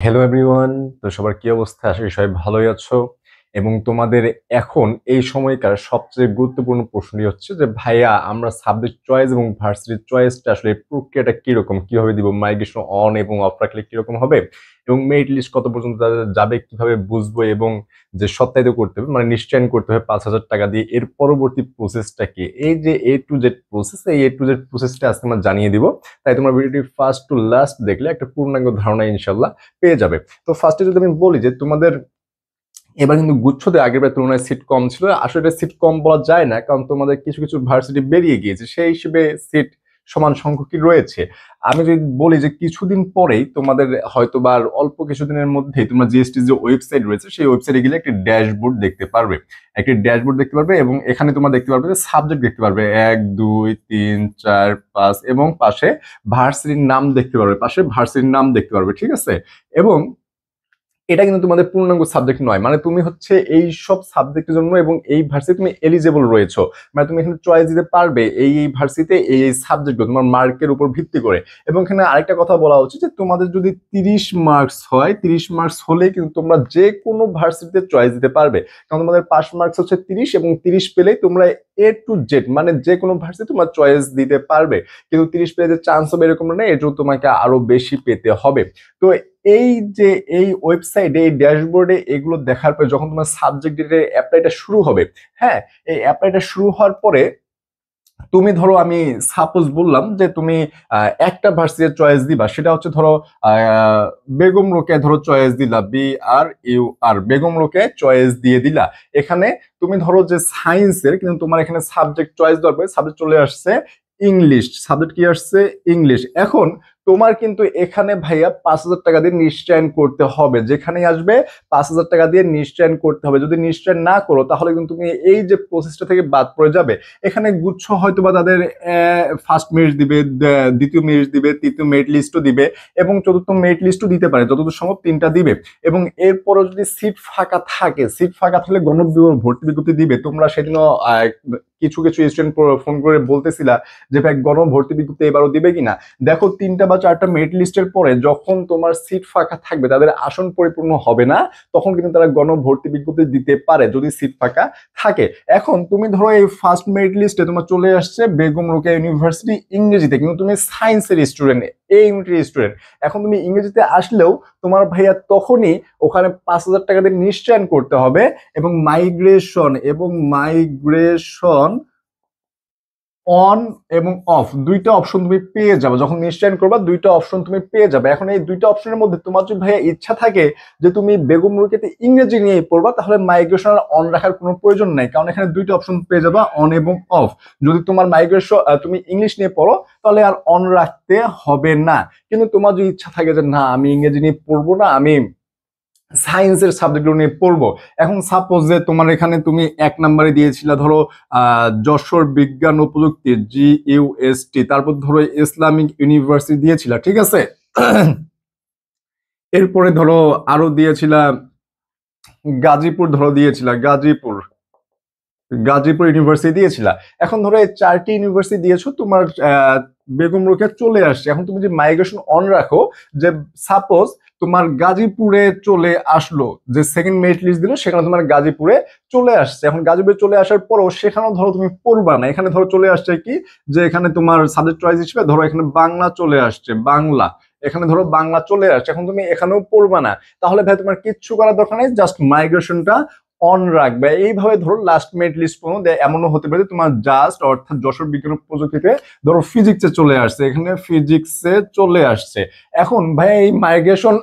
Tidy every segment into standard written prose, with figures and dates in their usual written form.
Hello everyone. তো সবার কি অবস্থা? আশা করি সবাই ভালোই আছো। এবং তোমাদের এখন এই সময়কার সবচেয়ে গুরুত্বপূর্ণ প্রশ্নটি হচ্ছে যে ভাইয়া আমরা সাবজেক্ট চয়েস এবং ভার্সিটি চয়েসটা আসলে প্রক্রিয়াটা কিরকম, কিভাবে দিব, মাইগ্রেশন অন এবং অফ রাখলে কিরকম হবে এবং মেরিট লিস্ট কত পর্যন্ত যাবে, কিভাবে বুঝবো এবং যে সত্যায়িত করতে হবে মানে নিশ্চয়ন করতে হবে 5,000 টাকা দিয়ে, এর পরবর্তী প্রসেসটা কি, এই যে এ টু জেড প্রসেস, এই এ টু জেড প্রসেসটা আজকে আমরা জানিয়ে দিব। তাই তোমার ভিডিওটি ফার্স্ট টু লাস্ট দেখলে একটা পূর্ণাঙ্গ ধারণা ইনশাল্লাহ পেয়ে যাবে। তো ফার্স্টে যদি আমি বলি যে তোমাদের এবার কিন্তু গুচ্ছতে আগের বার তুলনায় সিট কম ছিল। আসলে এটা সিট কম বলা যায় না, কারণ তোমাদের কিছু কিছু ভার্সিটি বেরিয়ে গিয়েছে, সেই হিসেবে সিট সমান সংখ্যকই রয়েছে। আমি যদি বলি যে কিছুদিন পরেই তোমাদের হয়তো বা আর অল্প কিছুদিনের মধ্যেই তোমরা জিএসটি যে ওয়েবসাইট রয়েছে সেই ওয়েবসাইটে গেলে একটি ড্যাশবোর্ড দেখতে পারবে, একটি ড্যাশবোর্ড দেখতে পারবে এবং এখানে তোমরা দেখতে পারবে যে সাবজেক্ট দেখতে পারবে 1 2 3 4 5 এবং পাশে ভার্সিটির নাম দেখতে পারবে, পাশে ভার্সিটির নাম দেখতে পারবে, ঠিক আছে। এবং এটা কিন্তু তোমাদের পূর্ণাঙ্গ সাবজেক্ট নয়, মানে তুমি হচ্ছে এই সব সাবজেক্টের জন্য এবং এই ভার্সিটি তুমি এলিজেবল রয়েছো, মানে তুমি এখানে চয়েস দিতে পারবে এই এই ভার্সিটিতে এই এই সাবজেক্টগুলো তোমার মার্কের উপর ভিত্তি করে। এবং এখানে আরেকটা কথা বলা উচিত যে তোমাদের যদি 30 মার্কস হয়, 30 মার্কস হলে কিন্তু তোমরা যে কোনো ভার্সিটিতে চয়েস দিতে পারবে, কারণ তোমাদের পাস মার্কস হচ্ছে 30 এবং 30 পেলেই তোমরা এ টু জেড মানে যে কোনো ভার্সিটি তোমার চয়েস দিতে পারবে। কিন্তু 30 পেলে যে চান্স হবে এরকম না, এর জন্য তোমাকে আরো বেশি পেতে হবে। তো এই যে এই ওয়েবসাইটে এই ড্যাশবোর্ডে এগুলো দেখার পরে যখন তোমার সাবজেক্টের অ্যাপ্লাইটা শুরু হবে, হ্যাঁ, এই অ্যাপ্লাইটা শুরু হওয়ার পরে তুমি ধরো আমি সাপোজ বললাম যে তুমি একটা ভার্সিটির চয়েস দিবা, সেটা হচ্ছে ধরো বেগম রোকেয়া ধরো চয়েস দিলা, BRUR বেগম রোকেয়া চয়েস দিয়ে দিলা। এখানে তুমি ধরো যে সায়েন্সের, কিন্তু তোমার এখানে সাবজেক্ট চয়েস দেওয়ার পরে সাবজেক্ট চলে আসছে ইংলিশ, সাবজেক্ট কি আসছে ইংলিশ। এখন তোমার কিন্তু এখানে ভাইয়া 5,000 টাকা দিয়ে নিশ্চয়ন করতে হবে, যেখানেই আসবে 5,000 টাকা দিয়ে নিশ্চয়ন করতে হবে। যদি নিশ্চয়ন না করো তাহলে কিন্তু তুমি এই যে প্রসেসটা থেকে বাদ পড়ে যাবে। এখানে গুচ্ছ হয়তো বা তাদের ফার্স্ট মেরিট দিবে, দ্বিতীয় মেরিট দিবে, তৃতীয় মেরিট লিস্টও দিবে এবং চতুর্থ মেরিট লিস্টও দিতে পারে, যতদূর সম্ভব 3টা দিবে। এবং এরপরও যদি সিট ফাঁকা থাকে, সিট ফাঁকা থাকলে ভর্তি বিজ্ঞপ্তি দিবে। তোমরা সেদিনও কিছু কিছু স্টুডেন্ট ফোন করে বলতেছিলা যে ভাই ভর্তি বিজ্ঞপ্তি এবারও দিবে কিনা। দেখো 3টা বা 4টা মেরিট লিস্টের পরে যখন তোমার সিট ফাঁকা থাকবে, তাদের আসন পরিপূর্ণ হবে না, তখন কিন্তু তারা ভর্তি বিজ্ঞপ্তি দিতে পারে যদি সিট ফাঁকা থাকে। এখন তুমি ধরো এই ফার্স্ট মেরিট লিস্টে তোমার চলে আসছে বেগম রোকেয়া ইউনিভার্সিটি ইংরেজিতে, কিন্তু তুমি সায়েন্সের স্টুডেন্ট, এই ইউনিটের স্টুডেন্ট। এখন তুমি ইংরেজিতে আসলেও তোমার ভাইয়া তখনই ওখানে 5,000 টাকা দিয়ে নিশ্চয়ন করতে হবে এবং মাইগ্রেশন অন এবং অফ দুইটা অপশন তুমি পেয়ে যাবে। যখন নিশ্চয়ন করবা দুইটা অপশন তুমি পেয়ে যাবে। এখন এই দুইটা অপশনের মধ্যে তোমার যদি ভাইয়া ইচ্ছা থাকে যে তুমি বেগম রোকেয়াতে ইংরেজি নিয়ে পড়বা, তাহলে মাইগ্রেশন অন রাখার কোনো প্রয়োজন নাই, কারণ এখানে দুইটা অপশন পেয়ে যাবা, অন এবং অফ। যদি তোমার মাইগ্রেশন তুমি ইংলিশ নিয়ে পড়ো তাহলে আর অন রাখতে হবে না। কিন্তু তোমার যদি ইচ্ছা থাকে যে না আমি ইংরেজি নিয়ে পড়বো না, আমি সায়েন্সের সাবজেক্টগুলো নিয়ে পড়বো, এখন সাপোজ যে তোমার এখানে তুমি 1 নম্বরে দিয়েছিল ধরো যশোর বিজ্ঞান ও প্রযুক্তি GUST, তারপর ধরো ইসলামিক ইউনিভার্সিটি দিয়েছিল, ঠিক আছে। এরপরে ধরো আরো দিয়েছিল গাজীপুর, ধরো দিয়েছিল গাজীপুর ইউনিভার্সিটি দিয়েছিল। এখন ধরো এই 4টি ইউনিভার্সিটি দিয়েছো, তোমার বেগম রোকেয়া চলে আসছে। এখন তুমি যে মাইগ্রেশন অন রাখো, যে সাপোজ তোমার গাজীপুরে চলে আসলো, যে সেকেন্ড মেরিট লিস্ট দিল সেখানে তোমার গাজীপুরে চলে আসছে। এখন গাজীপুরে চলে আসার পরও সেখানেও ধরো তুমি পড়বা না, এখানে ধরো চলে আসছে কি যে এখানে তোমার সাবজেক্ট চয়েস হিসেবে ধরো এখানে বাংলা চলে আসছে, বাংলা, এখানে ধরো বাংলা চলে আসছে, এখন তুমি এখানেও পড়বা না, তাহলে ভাই তোমার কিচ্ছু করার দরকার নেই, জাস্ট মাইগ্রেশনটা অন রাখবে। এইভাবে ধরো লাস্ট মেরিট লিস্ট পর্যন্ত এমনও হতে পারে তোমার জাস্ট অর্থাৎ যশোর বিজ্ঞান ও প্রযুক্তিতে ধরো ফিজিক্সে চলে আসছে, এখানে ফিজিক্সে চলে আসছে। এখন ভাই এই মাইগ্রেশন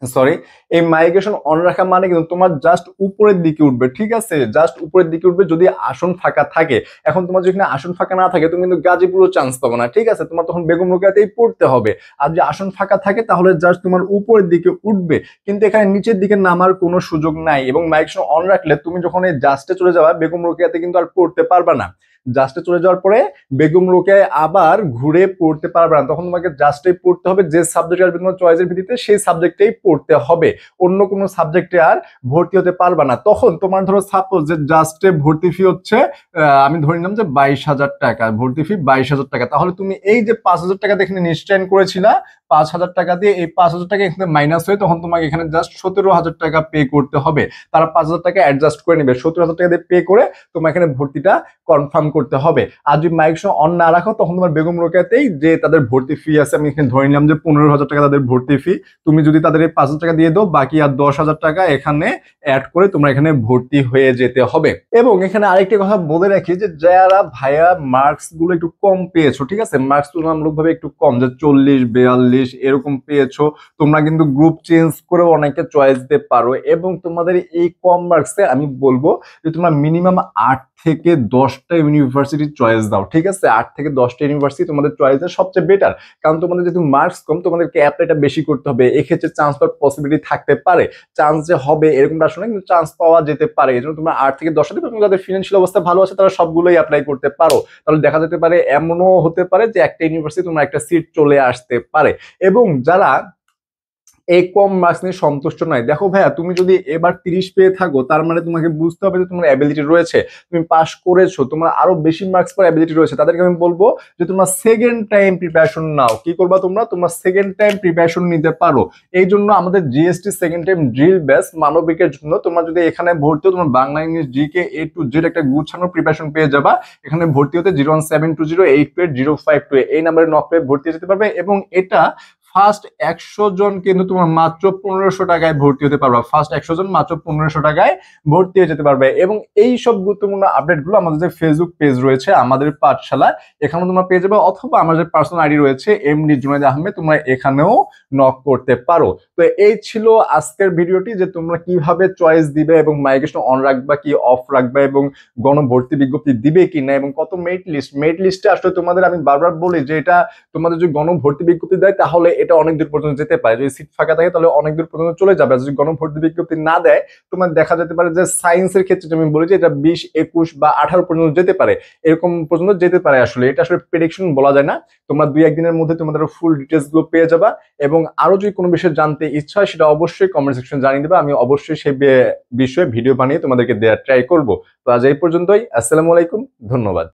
সরি এই মাইগ্রেশন অন রাখা মানে কিন্তু তোমার জাস্ট উপরের দিকে উঠবে, ঠিক আছে, জাস্ট উপরের দিকে উঠবে যদি আসন ফাঁকা থাকে। এখন তোমার যেখানে আসন ফাঁকা না থাকে তুমি কিন্তু গাজীপুরও চান্স পাবো না, ঠিক আছে, তোমার তখন বেগম রোকেয়াতেই পড়তে হবে। আর যে আসন ফাঁকা থাকে তাহলে জাস্ট তোমার উপরের দিকে উঠবে, কিন্তু এখানে নিচের দিকে নামার কোনো সুযোগ নাই। এবং মাইগ্রেশন অন রাখলে তুমি যখন এই জাস্টে চলে যাবে বেগম রোকেয়াতে কিন্তু আর পড়তে পারবা না। জাস্টে চলে যাওয়ার পরে বেগম রোকেয়ায় আবার ঘুরে পড়তে পারবে না, তখন তোমাকে জাস্টেই পড়তে হবে, যে সাবজেক্ট আসবে তোমার চয়েসের ভিত্তিতে সেই সাবজেক্টেই পড়তে হবে, অন্য কোনো সাবজেক্টে আর ভর্তি হতে পারবে না। তখন তোমার ধরো সাপোজ যে জাস্টে ভর্তি ফি হচ্ছে আমি ধরে নিলাম যে 22,000 টাকা, ভর্তি ফি 22,000 টাকা, তাহলে তুমি এই যে 5,000 টাকা এখানে নিশ্চয়ন করেছিলা 5,000 টাকা দিয়ে এই 5,000 টাকা এখানে মাইনাস হয়ে তখন তোমাকে এখানে জাস্ট 17,000 টাকা পে করতে হবে। তারা 5,000 টাকা অ্যাডজাস্ট করে নেবে, 17,000 টাকা দিয়ে পে করে তোমার এখানে ভর্তিটা কনফার্ম করতে হবে। আর যদি মাইগ্রেশন অন না রাখো তখন তোমার বেগম রোকেয়াতেই যে তাদের ভর্তি ফি আছে, আমি এখানে ধরে নিলাম যে 15,000 টাকা তাদের ভর্তি ফি, তুমি যদি তাদের এই 5,000 টাকা দিয়ে দাও, বাকি আর 10,000 টাকা এখানে অ্যাড করে তোমরা এখানে ভর্তি হয়ে যেতে হবে। এবং এখানে আরেকটি কথা বলে রাখি যে যারা ভাইয়া মার্কস গুলো একটু কম পেয়েছো, ঠিক আছে, মার্কস তুলনামূলক ভাবে একটু কম, যে 40, 42 এরকম পেয়েছো, তোমরা কিন্তু গ্রুপ চেঞ্জ করে অনেকে চয়েস দিতে পারো। এবং তোমাদের এই কম মার্কসে আমি বলবো যে তোমরা মিনিমাম 8 থেকে 10টা ইউনিভার্সিটি চয়েস দাও, ঠিক আছে, 8 থেকে 10টা ইউনিভার্সিটি তোমাদের চয়েস দেওয়া সবচেয়ে বেটার। কারণ তোমাদের যেহেতু মার্কস কম, তোমাদেরকে অ্যাপ্লাইটা বেশি করতে হবে, এক্ষেত্রে চান্স পাওয়ার পসিবিলিটি থাকতে পারে। চান্স যে হবে এরকমটা আসলে, কিন্তু চান্স পাওয়া যেতে পারে। এই জন্য তোমরা 8 থেকে 10টা দিবে, এবং যাদের ফিনান্সিয়াল অবস্থা ভালো আছে তারা সবগুলোই অ্যাপ্লাই করতে পারো। তাহলে দেখা যেতে পারে, এমনও হতে পারে যে একটা ইউনিভার্সিটি তোমার একটা সিট চলে আসতে পারে। এবং যারা এই কম মার্কস নিয়ে সন্তুষ্ট নয়, দেখো ভাইয়া, তুমি যদি এবার 30 পেয়ে থাকো তার মানে তোমাকে বুঝতে হবে যে তোমার অ্যাবিলিটি রয়েছে, তুমি পাস করেছো, তোমার আরো বেশি মার্কস পর অ্যাবিলিটি রয়েছে। তাদেরকে আমি বলবো যে তোমরা সেকেন্ড টাইম প্রিপারেশন নাও। কি করবা তোমরা সেকেন্ড টাইম প্রিপারেশন নিতে পারো। এই জন্য আমাদের GST second time drill batch মানবিকের জন্য তোমরা যদি এখানে ভর্তি হও, তোমার Bangla English GK A to Z একটা গুছানো প্রিপারেশন পেয়ে যাবা। এখানে ভর্তি হতে 01720828052 এই নাম্বারে নক করে ভর্তি যেতে পারবে। এবং এটা ফার্স্ট 100 জন কিন্তু তোমার মাত্র 1500 টাকায় ভর্তি হতে পারবে। ফার্স্ট 100 জন মাত্র 1500 টাকায় ভর্তি হয়ে যেতে পারবে। এবং এই সব গুরুত্বপূর্ণ আপডেটগুলো আমাদের যে ফেসবুক পেজ রয়েছে আমাদের পাঠশালা, এখানেও তোমরা পেয়ে যাবে, অথবা আমাদের পার্সোনাল আইডি রয়েছে এমডি জুনায়েদ আহমেদ, তোমরা এখানেও নক করতে পারো। তো এই ছিল আজকের ভিডিওটি, যে তোমরা কিভাবে চয়েস দিবে এবং মাইগ্রেশন অন রাখবা কি অফ রাখবা, এবং গণভর্তি বিজ্ঞপ্তি দিবে কি না, এবং কত মেরিট লিস্টে আসলে তোমাদের আমি বারবার বলি যে এটা তোমাদের যদি গণভর্তি বিজ্ঞপ্তি দেয় তাহলে এটা অনেক দূর পর্যন্ত যেতে পারে। যদি সিট ফাঁকা থাকে তাহলে অনেক দূর পর্যন্ত চলে যাবে। যদি গণভর্তি বিজ্ঞপ্তি না দেয়, তোমার দেখা যেতে পারে যে সায়েন্সের ক্ষেত্রে আমি বলি যে এটা 20, 21 বা 18 পর্যন্ত যেতে পারে, এরকম পর্যন্ত যেতে পারে। আসলে এটা আসলে প্রেডিকশন বলা যায় না। তোমরা 2-1 দিনের মধ্যে তোমাদের ফুল ডিটেলস গুলো পেয়ে যাবা। এবং আরো যদি কোনো বিষয়ে জানতে ইচ্ছা হয় সেটা অবশ্যই কমেন্ট সেকশনে জানিয়ে দেবা, আমি অবশ্যই সেই বিষয়ে ভিডিও বানিয়ে তোমাদেরকে দেওয়ার ট্রাই করবো। তো আজ এই পর্যন্তই। আসসালামু আলাইকুম, ধন্যবাদ।